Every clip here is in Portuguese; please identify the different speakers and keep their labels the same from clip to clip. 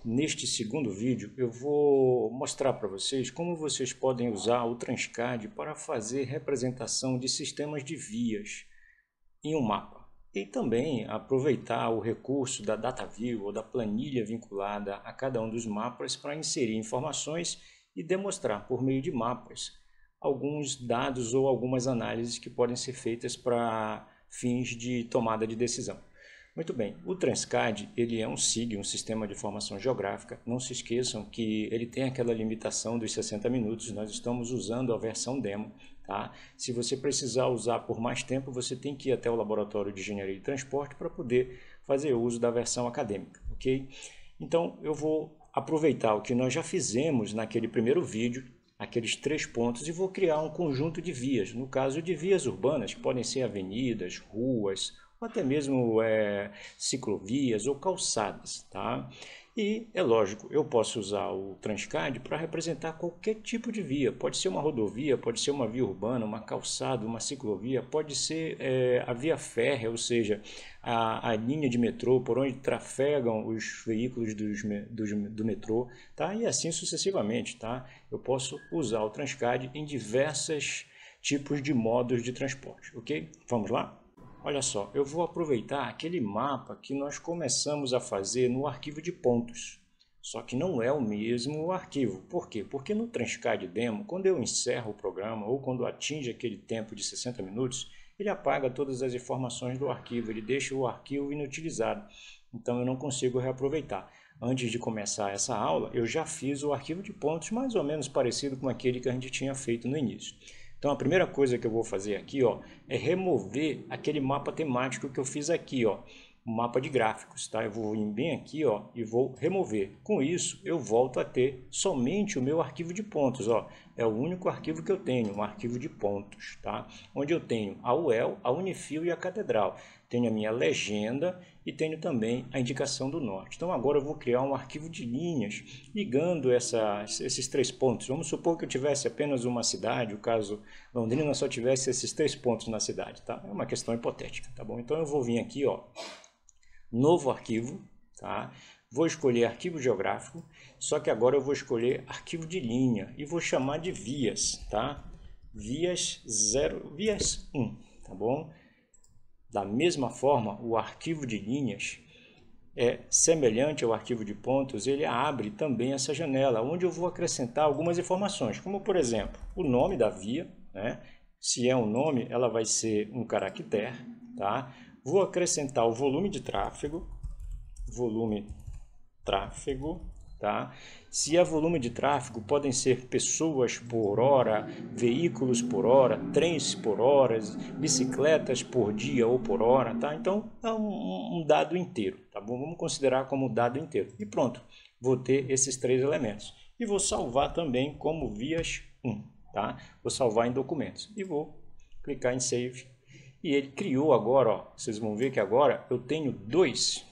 Speaker 1: Neste segundo vídeo eu vou mostrar para vocês como vocês podem usar o Transcad para fazer representação de sistemas de vias em um mapa. E também aproveitar o recurso da DataView ou da planilha vinculada a cada um dos mapas para inserir informações e demonstrar por meio de mapas alguns dados ou algumas análises que podem ser feitas para fins de tomada de decisão. Muito bem, o Transcad ele é um SIG, um Sistema de Informação Geográfica. Não se esqueçam que ele tem aquela limitação dos 60 minutos, nós estamos usando a versão demo. Tá? Se você precisar usar por mais tempo, você tem que ir até o Laboratório de Engenharia e Transporte para poder fazer uso da versão acadêmica. Ok? Então eu vou aproveitar o que nós já fizemos naquele primeiro vídeo, aqueles 3 pontos, e vou criar um conjunto de vias, no caso de vias urbanas, que podem ser avenidas, ruas, ou até mesmo ciclovias ou calçadas, tá? E é lógico, eu posso usar o Transcad para representar qualquer tipo de via. Pode ser uma rodovia, pode ser uma via urbana, uma calçada, uma ciclovia, pode ser a via férrea, ou seja, a linha de metrô por onde trafegam os veículos do metrô, tá? E assim sucessivamente, tá? Eu posso usar o Transcad em diversos tipos de modos de transporte, ok? Vamos lá? Olha só, eu vou aproveitar aquele mapa que nós começamos a fazer no arquivo de pontos. Só que não é o mesmo arquivo. Por quê? Porque no Transcad Demo, quando eu encerro o programa ou quando atinge aquele tempo de 60 minutos, ele apaga todas as informações do arquivo, ele deixa o arquivo inutilizado. Então eu não consigo reaproveitar. Antes de começar essa aula, eu já fiz o arquivo de pontos mais ou menos parecido com aquele que a gente tinha feito no início. Então a primeira coisa que eu vou fazer aqui, ó, é remover aquele mapa temático que eu fiz aqui, ó, o mapa de gráficos, tá? Eu vou vir bem aqui, ó, e vou remover. Com isso, eu volto a ter somente o meu arquivo de pontos, ó. É o único arquivo que eu tenho, um arquivo de pontos, tá? Onde eu tenho a UEL, a Unifil e a Catedral. Tenho a minha legenda e tenho também a indicação do norte. Então agora eu vou criar um arquivo de linhas ligando esses 3 pontos. Vamos supor que eu tivesse apenas uma cidade, o caso Londrina só tivesse esses 3 pontos na cidade, tá? É uma questão hipotética, tá bom? Então eu vou vir aqui, ó, novo arquivo, tá? Vou escolher arquivo geográfico, só que agora eu vou escolher arquivo de linha e vou chamar de vias, tá? Vias 0, vias 1, tá bom? Da mesma forma, o arquivo de linhas é semelhante ao arquivo de pontos, ele abre também essa janela, onde eu vou acrescentar algumas informações, como por exemplo, o nome da via, né? Se é um nome, ela vai ser um caractere, tá? Vou acrescentar o volume de tráfego, tá? Se é volume de tráfego, podem ser pessoas por hora, veículos por hora, trens por hora, bicicletas por dia ou por hora, tá? Então é um dado inteiro, tá bom? Vamos considerar como dado inteiro. E pronto, vou ter esses 3 elementos. E vou salvar também como vias 1, tá? Vou salvar em documentos e vou clicar em Save. E ele criou agora, ó, vocês vão ver que agora eu tenho 2.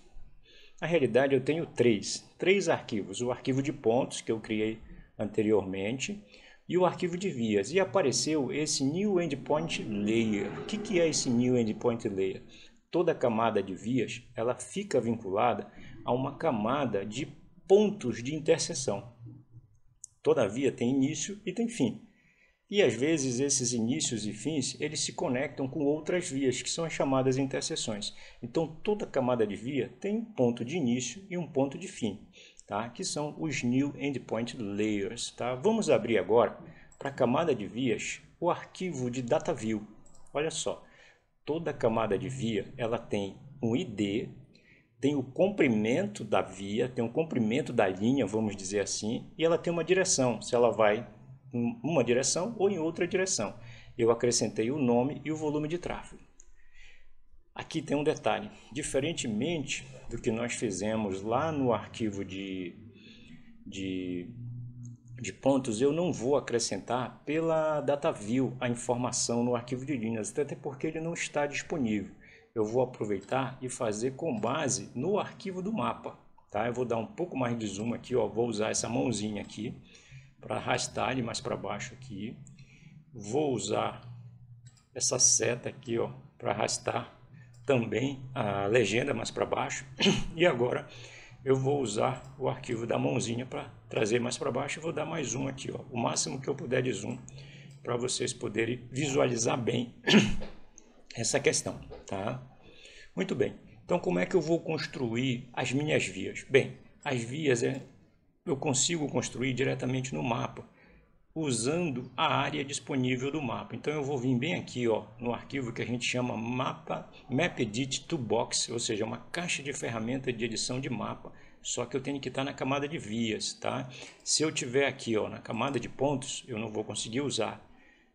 Speaker 1: Na realidade eu tenho 3 arquivos. O arquivo de pontos que eu criei anteriormente e o arquivo de vias. E apareceu esse New Endpoint Layer. O que é esse New Endpoint Layer? Toda camada de vias ela fica vinculada a uma camada de pontos de interseção. Toda via tem início e tem fim. E às vezes esses inícios e fins eles se conectam com outras vias, que são as chamadas interseções. Então toda camada de via tem um ponto de início e um ponto de fim, tá? Que são os New Endpoint Layers. Tá? Vamos abrir agora para a camada de vias o arquivo de DataView. Olha só, toda camada de via ela tem um ID, tem o comprimento da via, tem o comprimento da linha, vamos dizer assim, e ela tem uma direção, se ela vai em uma direção ou em outra direção. Eu acrescentei o nome e o volume de tráfego. Aqui tem um detalhe, diferentemente do que nós fizemos lá no arquivo de pontos, eu não vou acrescentar pela DataView a informação no arquivo de linhas, até porque ele não está disponível. Eu vou aproveitar e fazer com base no arquivo do mapa, tá? Eu vou dar um pouco mais de zoom aqui, ó, vou usar essa mãozinha aqui para arrastar ele mais para baixo aqui. Vou usar essa seta aqui, ó, para arrastar também a legenda mais para baixo. E agora eu vou usar o arquivo da mãozinha para trazer mais para baixo e vou dar mais um aqui, ó, o máximo que eu puder de zoom para vocês poderem visualizar bem essa questão, tá? Muito bem. Então, como é que eu vou construir as minhas vias? Bem, as vias eu consigo construir diretamente no mapa, usando a área disponível do mapa. Então eu vou vir bem aqui, ó, no arquivo que a gente chama Map Edit Toolbox, ou seja, uma caixa de ferramenta de edição de mapa, só que eu tenho que estar na camada de vias, tá? Se eu tiver aqui, ó, na camada de pontos, eu não vou conseguir usar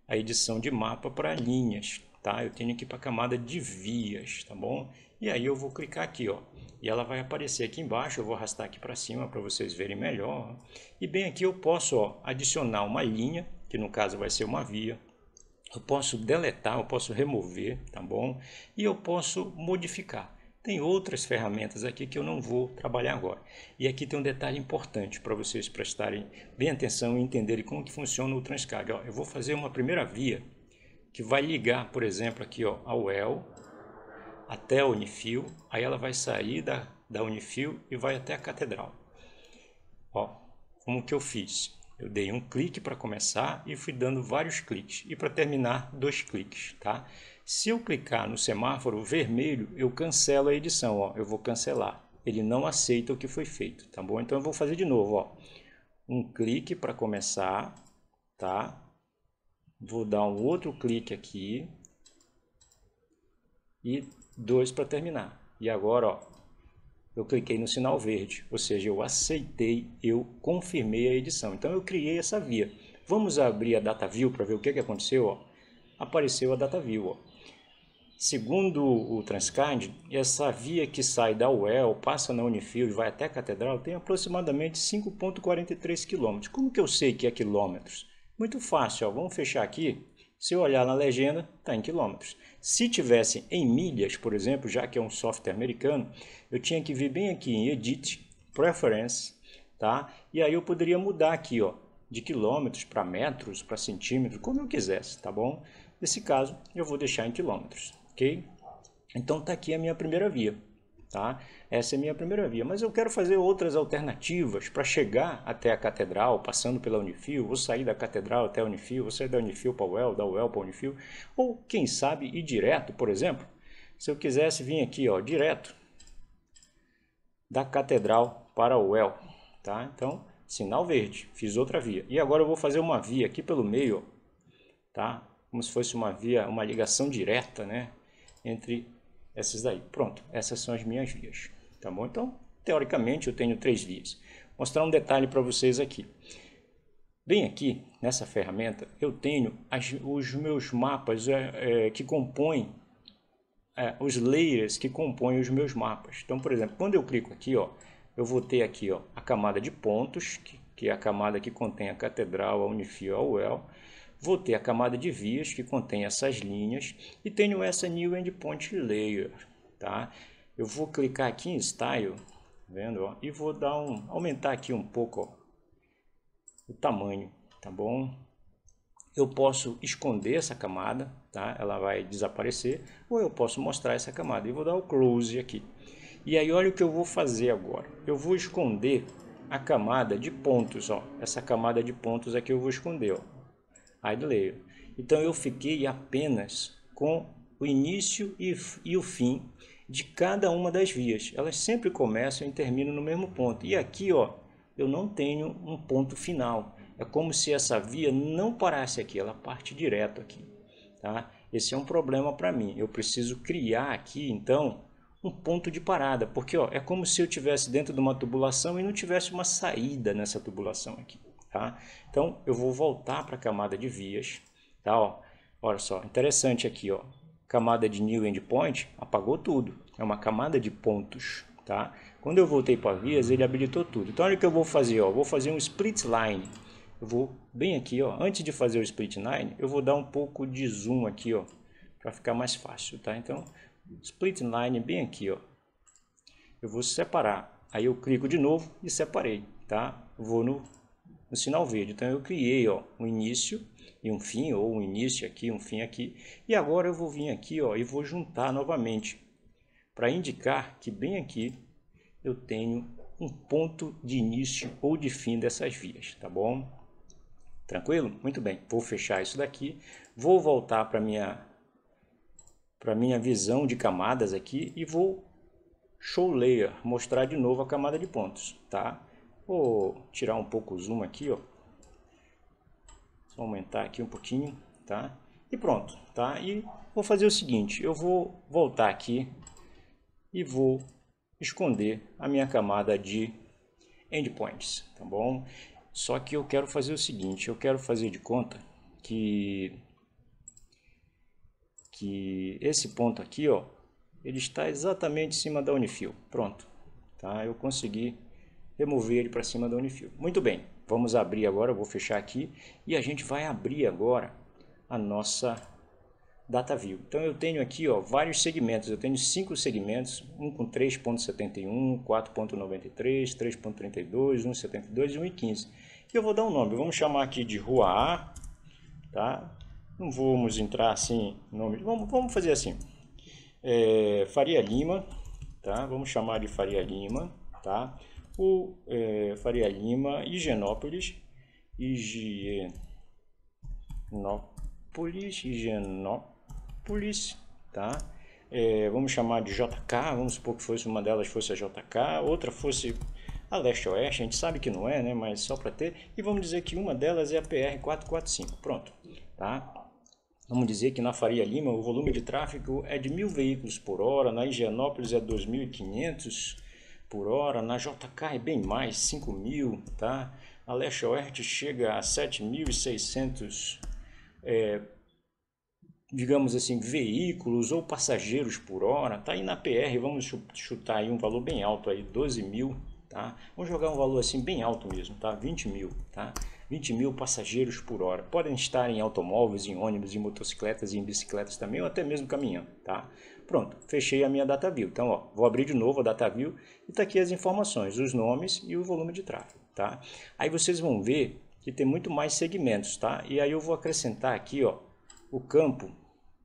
Speaker 1: a edição de mapa para linhas, tá? Eu tenho que ir para a camada de vias, tá bom? E aí eu vou clicar aqui, ó, e ela vai aparecer aqui embaixo. Eu vou arrastar aqui para cima para vocês verem melhor. E bem aqui eu posso, ó, adicionar uma linha, que no caso vai ser uma via. Eu posso deletar, eu posso remover, tá bom? E eu posso modificar. Tem outras ferramentas aqui que eu não vou trabalhar agora. E aqui tem um detalhe importante para vocês prestarem bem atenção e entenderem como que funciona o Transcad. Ó, eu vou fazer uma primeira via que vai ligar, por exemplo, aqui, ó, a UEL até a Unifil. Aí ela vai sair da Unifil e vai até a Catedral. Ó, como que eu fiz? Eu dei um clique para começar e fui dando vários cliques. E para terminar, 2 cliques, tá? Se eu clicar no semáforo vermelho, eu cancelo a edição, ó. Eu vou cancelar. Ele não aceita o que foi feito, tá bom? Então eu vou fazer de novo, ó. Um clique para começar, tá? Vou dar um outro clique aqui. E 2 para terminar. E agora, ó, eu cliquei no sinal verde, ou seja, eu aceitei, eu confirmei a edição. Então eu criei essa via. Vamos abrir a DataView para ver o que aconteceu, ó. Apareceu a DataView, ó. Segundo o Transcad, essa via que sai da UEL, passa na Unifil e vai até a Catedral, tem aproximadamente 5,43 km. Como que eu sei que é quilômetros? Muito fácil, ó. Vamos fechar aqui. Se eu olhar na legenda, está em quilômetros. Se tivesse em milhas, por exemplo, já que é um software americano, eu tinha que vir bem aqui em Edit, Preference, tá? E aí eu poderia mudar aqui, ó, de quilômetros para metros, para centímetros, como eu quisesse, tá bom? Nesse caso, eu vou deixar em quilômetros, ok? Então tá aqui a minha primeira via. Tá? Essa é a minha primeira via, mas eu quero fazer outras alternativas para chegar até a Catedral, passando pela Unifil, vou sair da Catedral até a Unifil, vou sair da Unifil para a UEL, da UEL para a Unifil, ou quem sabe ir direto, por exemplo, se eu quisesse vir aqui, ó, direto da Catedral para a UEL, tá? Então, sinal verde, fiz outra via. E agora eu vou fazer uma via aqui pelo meio, ó, tá? Como se fosse uma via, uma ligação direta, né, entre essas daí. Pronto, essas são as minhas vias, tá bom? Então, teoricamente, eu tenho 3 vias. Vou mostrar um detalhe para vocês aqui. Bem aqui, nessa ferramenta, eu tenho os meus mapas que compõem, os layers que compõem os meus mapas. Então, por exemplo, quando eu clico aqui, ó, eu vou ter aqui, ó, a camada de pontos, que é a camada que contém a Catedral, a Unifil, a UEL. Vou ter a camada de vias, que contém essas linhas, e tenho essa New Endpoint Layer, tá? Eu vou clicar aqui em Style, tá vendo, ó? E vou dar aumentar aqui um pouco, ó, o tamanho, tá bom? Eu posso esconder essa camada, tá? Ela vai desaparecer, ou eu posso mostrar essa camada, e vou dar o Close aqui. E aí olha o que eu vou fazer agora. Eu vou esconder a camada de pontos, ó. Essa camada de pontos aqui eu vou esconder, ó. Hide Layer. Então eu fiquei apenas com o início e o fim de cada uma das vias. Elas sempre começam e terminam no mesmo ponto. E aqui, ó, eu não tenho um ponto final. É como se essa via não parasse aqui, ela parte direto aqui, tá? Esse é um problema para mim. Eu preciso criar aqui, então, um ponto de parada, porque, ó, é como se eu estivesse dentro de uma tubulação e não tivesse uma saída nessa tubulação aqui. Tá? Então eu vou voltar para a camada de vias, tá? Ó, olha só, interessante aqui, ó, camada de New Endpoint apagou tudo, é uma camada de pontos, tá? Quando eu voltei para vias, ele habilitou tudo. Então olha o que eu vou fazer, ó, vou fazer um split line. Eu vou bem aqui, ó, antes de fazer o split line, eu vou dar um pouco de zoom aqui, ó, para ficar mais fácil, tá? Então split line bem aqui, ó, eu vou separar. Aí eu clico de novo e separei, tá? Eu vou no sinal verde. Então eu criei, ó, um início e um fim, ou um início aqui, um fim aqui. E agora eu vou vir aqui, ó, e vou juntar novamente, para indicar que bem aqui eu tenho um ponto de início ou de fim dessas vias, tá bom? Tranquilo? Muito bem, vou fechar isso daqui, vou voltar para minha visão de camadas aqui e vou Show Layer, mostrar de novo a camada de pontos, tá? Vou tirar um pouco o zoom aqui, ó. Vou aumentar aqui um pouquinho, tá? E pronto, tá? E vou fazer o seguinte, eu vou voltar aqui e vou esconder a minha camada de endpoints, tá bom? Só que eu quero fazer o seguinte, eu quero fazer de conta que esse ponto aqui, ó, ele está exatamente em cima da Unifill. Pronto, tá? Eu consegui remover ele para cima da Unifill. Muito bem, vamos abrir agora, eu vou fechar aqui e a gente vai abrir agora a nossa DataView. Então eu tenho aqui, ó, vários segmentos, eu tenho 5 segmentos, um com 3.71, 4.93, 3.32, 1.72 e 1.15. E eu vou dar um nome, vamos chamar aqui de Rua A, tá? Não vamos entrar assim, nome, vamos fazer assim, Faria Lima, tá? Vamos chamar de Faria Lima, tá? Faria Lima, Higienópolis, tá? Vamos chamar de JK, vamos supor que fosse uma delas fosse a JK, outra fosse a Leste-Oeste, a gente sabe que não é, né? Mas só para ter, e vamos dizer que uma delas é a PR-445, pronto, tá? Vamos dizer que na Faria Lima o volume de tráfego é de 1.000 veículos por hora, na Higienópolis é 2.500 por hora, na JK é bem mais, 5.000, tá? A Leste-Oeste chega a 7.600, digamos assim, veículos ou passageiros por hora, tá? E na PR vamos chutar aí um valor bem alto aí, 12.000, tá? Vamos jogar um valor assim bem alto mesmo, tá? 20.000, tá? 20.000 passageiros por hora. Podem estar em automóveis, em ônibus, em motocicletas e em bicicletas também, ou até mesmo caminhando, tá? Pronto, fechei a minha DataView. Então, ó, vou abrir de novo a DataView e tá aqui as informações, os nomes e o volume de tráfego, tá? Aí vocês vão ver que tem muito mais segmentos, tá? E aí eu vou acrescentar aqui, ó, o campo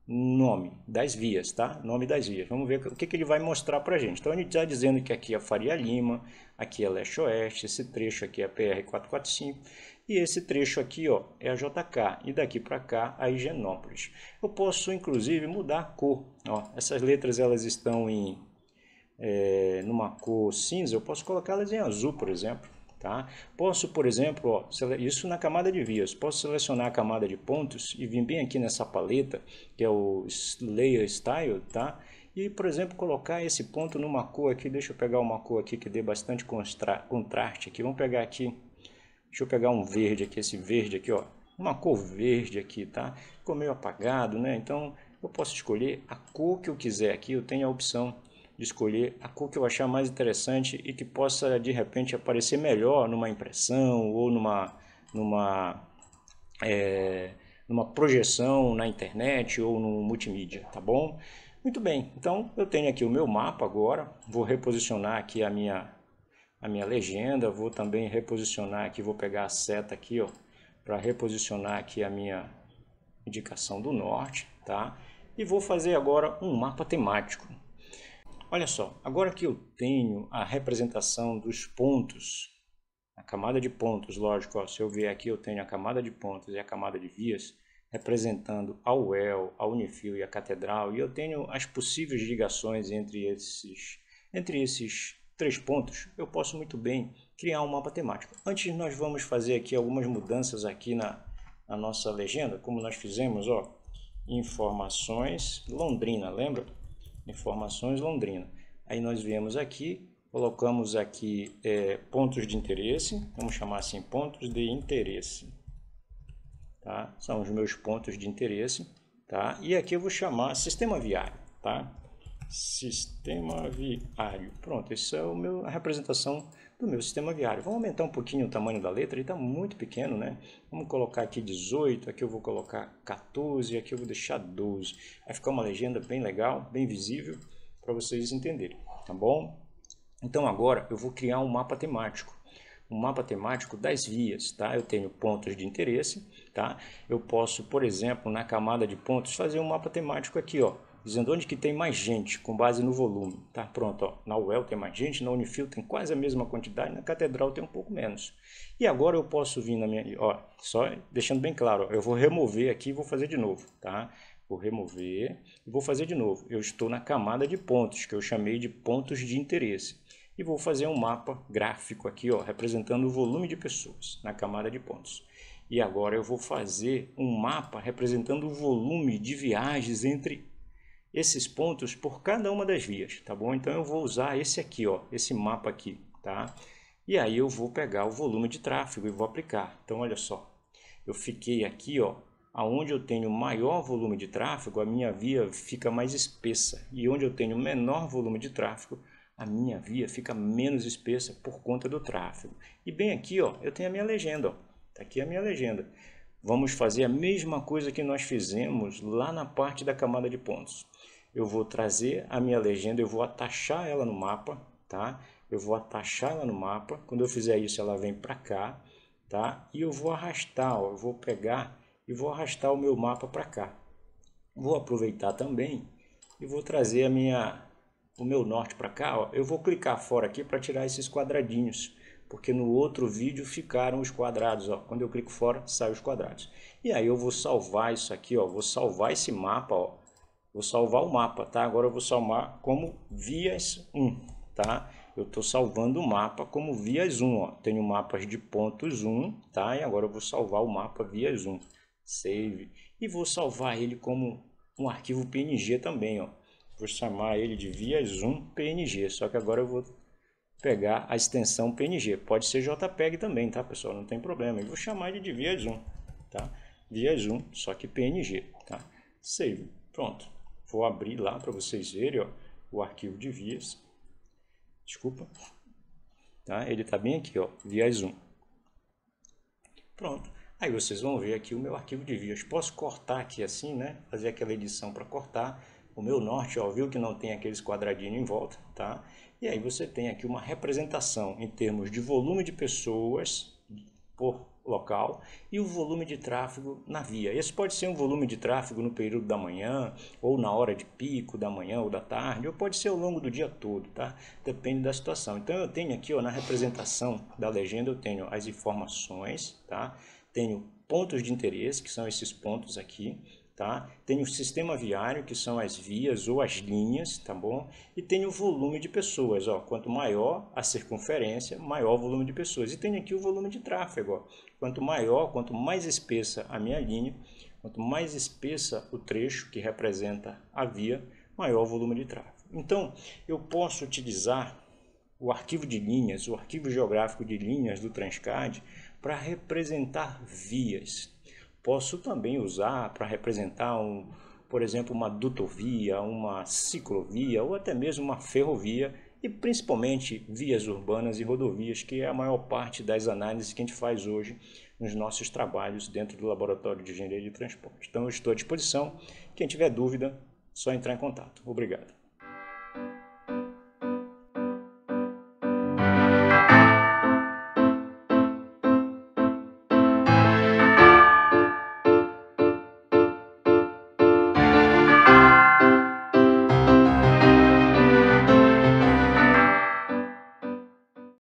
Speaker 1: nome das vias, tá? Nome das vias. Vamos ver o que ele vai mostrar pra gente. Então, ele está dizendo que aqui é Faria Lima, aqui é Leste-Oeste, esse trecho aqui é a PR-445 e esse trecho aqui, ó, é a JK e daqui para cá a Higienópolis. Eu posso, inclusive, mudar a cor. Ó, essas letras elas estão em numa cor cinza, eu posso colocá-las em azul, por exemplo. Tá? Posso, por exemplo, ó, isso na camada de vias, posso selecionar a camada de pontos e vir bem aqui nessa paleta, que é o Layer Style, tá? E, por exemplo, colocar esse ponto numa cor aqui, deixa eu pegar uma cor aqui que dê bastante contraste aqui, vamos pegar aqui, deixa eu pegar um verde aqui, esse verde aqui, ó, uma cor verde aqui, tá? Ficou meio apagado, né? Então, eu posso escolher a cor que eu quiser aqui, eu tenho a opção de escolher a cor que eu achar mais interessante e que possa de repente aparecer melhor numa impressão ou numa projeção na internet ou no multimídia, tá bom? Muito bem, então eu tenho aqui o meu mapa agora, vou reposicionar aqui a minha legenda, vou também reposicionar aqui, vou pegar a seta aqui, ó, para reposicionar aqui a minha indicação do norte, tá? E vou fazer agora um mapa temático. Olha só, agora que eu tenho a representação dos pontos, a camada de pontos, lógico, ó, se eu vier aqui eu tenho a camada de pontos e a camada de vias, representando a UEL, a Unifill e a Catedral, e eu tenho as possíveis ligações entre esses 3 pontos, eu posso muito bem criar um mapa temático. Antes nós vamos fazer aqui algumas mudanças aqui na nossa legenda, como nós fizemos, ó, informações Londrina, lembra? Informações Londrina. Aí nós viemos aqui, colocamos aqui pontos de interesse, vamos chamar assim, pontos de interesse, tá? São os meus pontos de interesse, tá? E aqui eu vou chamar sistema viário, tá? Sistema viário. Pronto, essa é a representação do meu sistema viário. Vamos aumentar um pouquinho o tamanho da letra, ele está muito pequeno, né? Vamos colocar aqui 18, aqui eu vou colocar 14, aqui eu vou deixar 12. Vai ficar uma legenda bem legal, bem visível, para vocês entenderem, tá bom? Então agora eu vou criar um mapa temático. Um mapa temático das vias, tá? Eu tenho pontos de interesse, tá? Eu posso, por exemplo, na camada de pontos, fazer um mapa temático aqui, ó, dizendo onde que tem mais gente, com base no volume. Tá pronto, ó. Na UEL tem mais gente, na Unifil tem quase a mesma quantidade, na Catedral tem um pouco menos. E agora eu posso vir na minha... Ó, só deixando bem claro, ó, eu vou remover aqui e vou fazer de novo, tá? Vou remover e vou fazer de novo. Eu estou na camada de pontos, que eu chamei de pontos de interesse. E vou fazer um mapa gráfico aqui, ó, representando o volume de pessoas na camada de pontos. E agora eu vou fazer um mapa representando o volume de viagens entre esses pontos por cada uma das vias, tá bom? Então eu vou usar esse aqui, ó, esse mapa aqui, tá? E aí eu vou pegar o volume de tráfego e vou aplicar. Então olha só, eu fiquei aqui, ó, aonde eu tenho maior volume de tráfego, a minha via fica mais espessa. E onde eu tenho menor volume de tráfego, a minha via fica menos espessa por conta do tráfego. E bem aqui, ó, eu tenho a minha legenda, ó. Tá aqui a minha legenda. Vamos fazer a mesma coisa que nós fizemos lá na parte da camada de pontos. Eu vou trazer a minha legenda, eu vou atachar ela no mapa, tá? Eu vou atachar ela no mapa. Quando eu fizer isso, ela vem para cá, tá? E eu vou arrastar, ó, eu vou pegar e vou arrastar o meu mapa para cá. Vou aproveitar também e vou trazer o meu norte para cá, ó. Eu vou clicar fora aqui para tirar esses quadradinhos, porque no outro vídeo ficaram os quadrados, ó. Quando eu clico fora, saem os quadrados. E aí eu vou salvar isso aqui, ó. Vou salvar esse mapa, ó. Vou salvar o mapa, tá? Agora eu vou salvar como vias 1, tá? Eu estou salvando o mapa como vias 1, ó. Tenho mapas de pontos 1, tá? E agora eu vou salvar o mapa vias 1. Save. E vou salvar ele como um arquivo PNG também, ó. Vou chamar ele de vias 1 PNG, só que agora eu vou pegar a extensão PNG. Pode ser JPEG também, tá, pessoal? Não tem problema. Eu vou chamar ele de vias 1, tá? Vias 1, só que PNG, tá? Save. Pronto. Vou abrir lá para vocês verem, ó, o arquivo de vias. Desculpa. Tá? Ele está bem aqui, ó, vias 1. Pronto. Aí vocês vão ver aqui o meu arquivo de vias. Posso cortar aqui assim, né? Fazer aquela edição para cortar. O meu norte, ó, viu que não tem aqueles quadradinhos em volta, tá? E aí você tem aqui uma representação em termos de volume de pessoas por local e o volume de tráfego na via. Esse pode ser um volume de tráfego no período da manhã, ou na hora de pico da manhã ou da tarde, ou pode ser ao longo do dia todo, tá? Depende da situação. Então eu tenho aqui, ó, na representação da legenda, eu tenho as informações, tá? Tenho pontos de interesse, que são esses pontos aqui, tá? Tenho o sistema viário, que são as vias ou as linhas, tá bom? E tenho o volume de pessoas, ó. Quanto maior a circunferência, maior o volume de pessoas. E tenho aqui o volume de tráfego, ó. Quanto maior, quanto mais espessa a minha linha, quanto mais espessa o trecho que representa a via, maior o volume de tráfego. Então, eu posso utilizar o arquivo de linhas, o arquivo geográfico de linhas do Transcad para representar vias. Posso também usar para representar, por exemplo, uma dutovia, uma ciclovia ou até mesmo uma ferrovia e principalmente vias urbanas e rodovias, que é a maior parte das análises que a gente faz hoje nos nossos trabalhos dentro do Laboratório de Engenharia de Transporte. Então eu estou à disposição. Quem tiver dúvida, só entrar em contato. Obrigado.